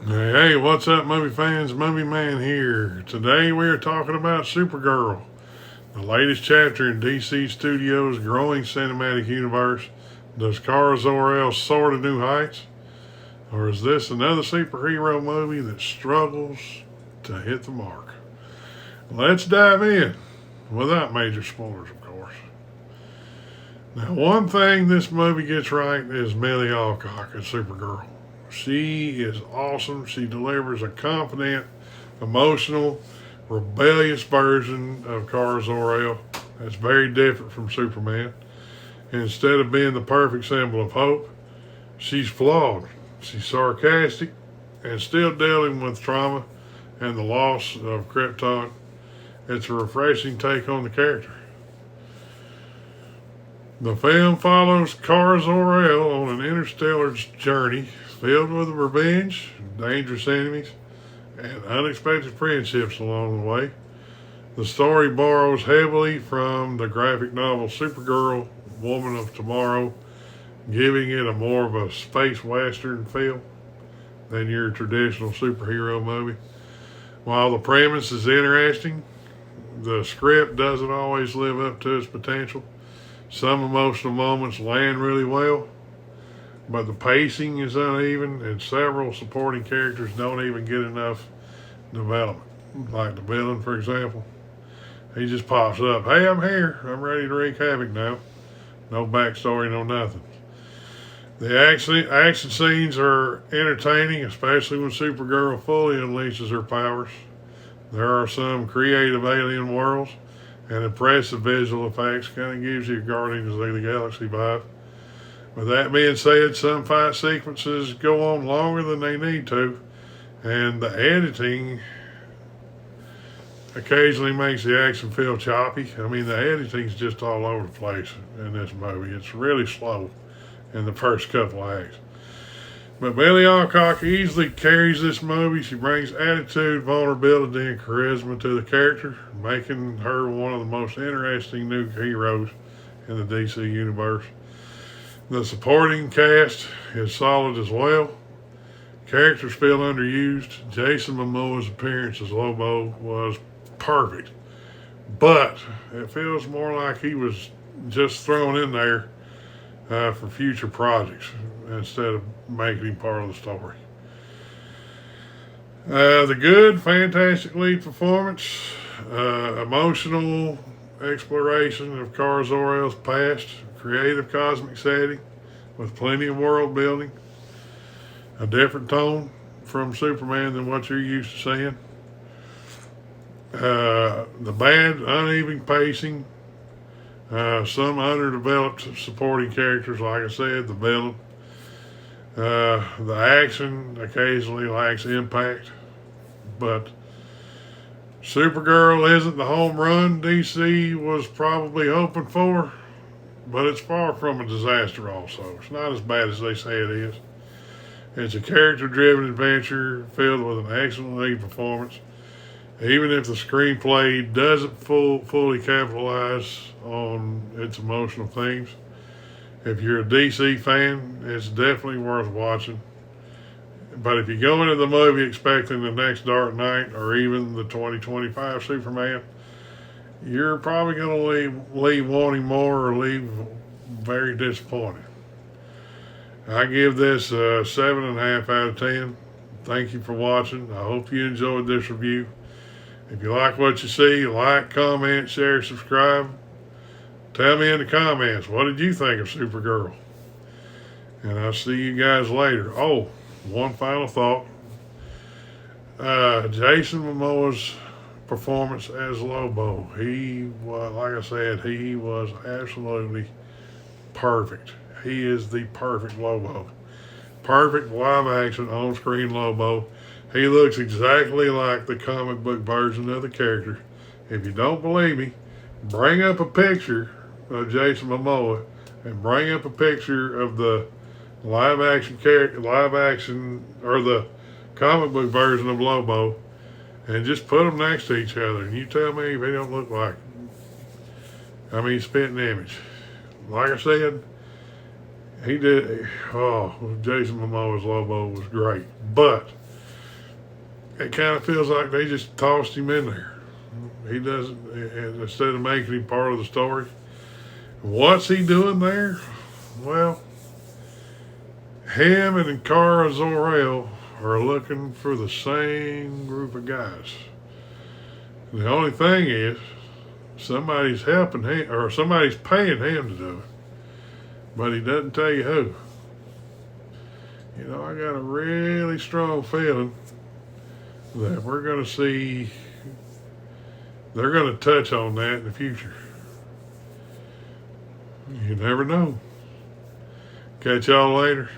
Hey, what's up, movie fans? Movie Man here. Today we are talking about Supergirl, the latest chapter in DC Studios' growing cinematic universe. Does Kara Zor-El soar to new heights? Or is this another superhero movie that struggles to hit the mark? Let's dive in, without major spoilers, of course. Now, one thing this movie gets right is Millie Alcock as Supergirl. She is awesome. She delivers a confident, emotional, rebellious version of Kara Zor-El that's very different from Superman. Instead of being the perfect symbol of hope, she's flawed. She's sarcastic and still dealing with trauma and the loss of Krypton. It's a refreshing take on the character. The film follows Kara Zor-El on an interstellar journey filled with revenge, dangerous enemies, and unexpected friendships along the way. The story borrows heavily from the graphic novel Supergirl, Woman of Tomorrow, giving it a more of a space western feel than your traditional superhero movie. While the premise is interesting, the script doesn't always live up to its potential. Some emotional moments land really well, but the pacing is uneven and several supporting characters don't even get enough development. Like the villain, for example. He just pops up. Hey, I'm here. I'm ready to wreak havoc now. No backstory, no nothing. The action scenes are entertaining, especially when Supergirl fully unleashes her powers. There are some creative alien worlds and impressive visual effects. Kind of gives you a Guardians of the Galaxy vibe. With that being said, some fight sequences go on longer than they need to, and the editing occasionally makes the action feel choppy. I mean, the editing's just all over the place in this movie. It's really slow in the first couple acts. But Millie Alcock easily carries this movie. She brings attitude, vulnerability, and charisma to the character, making her one of the most interesting new heroes in the DC universe. The supporting cast is solid as well. Characters feel underused. Jason Momoa's appearance as Lobo was perfect, but it feels more like he was just thrown in there for future projects instead of making him part of the story. The good, fantastic lead performance, emotional exploration of Kara Zor-El's past, creative cosmic setting with plenty of world building, a different tone from Superman than what you're used to seeing. The bad, uneven pacing, some underdeveloped supporting characters, like I said, the villain. The action occasionally lacks impact, but Supergirl isn't the home run DC was probably hoping for, but it's far from a disaster also. It's not as bad as they say it is. It's a character-driven adventure filled with an excellent lead performance. Even if the screenplay doesn't fully capitalize on its emotional themes, if you're a DC fan, it's definitely worth watching. But if you go into the movie expecting the next Dark Knight or even the 2025 Superman, you're probably going to leave wanting more or leave very disappointed. I give this a 7.5 out of 10. Thank you for watching. I hope you enjoyed this review. If you like what you see, like, comment, share, subscribe. Tell me in the comments, what did you think of Supergirl? And I'll see you guys later. Oh, one final thought. Jason Momoa's performance as Lobo, he was, like I said, he was absolutely perfect. He is the perfect Lobo. Perfect live action on screen Lobo. He looks exactly like the comic book version of the character. If you don't believe me, bring up a picture of Jason Momoa and bring up a picture of the live action or the comic book version of Lobo, and just put them next to each other, and you tell me if they don't look like. I mean, spitting image. Like I said, he did. Oh, Jason Momoa's Lobo was great, but it kind of feels like they just tossed him in there. He doesn't, instead of making him part of the story. What's he doing there? Well, him and Cara Zor-El are looking for the same group of guys. The only thing is, somebody's helping him, or somebody's paying him to do it, but he doesn't tell you who. You know, I got a really strong feeling that we're going to see, they're going to touch on that in the future. You never know. Catch y'all later.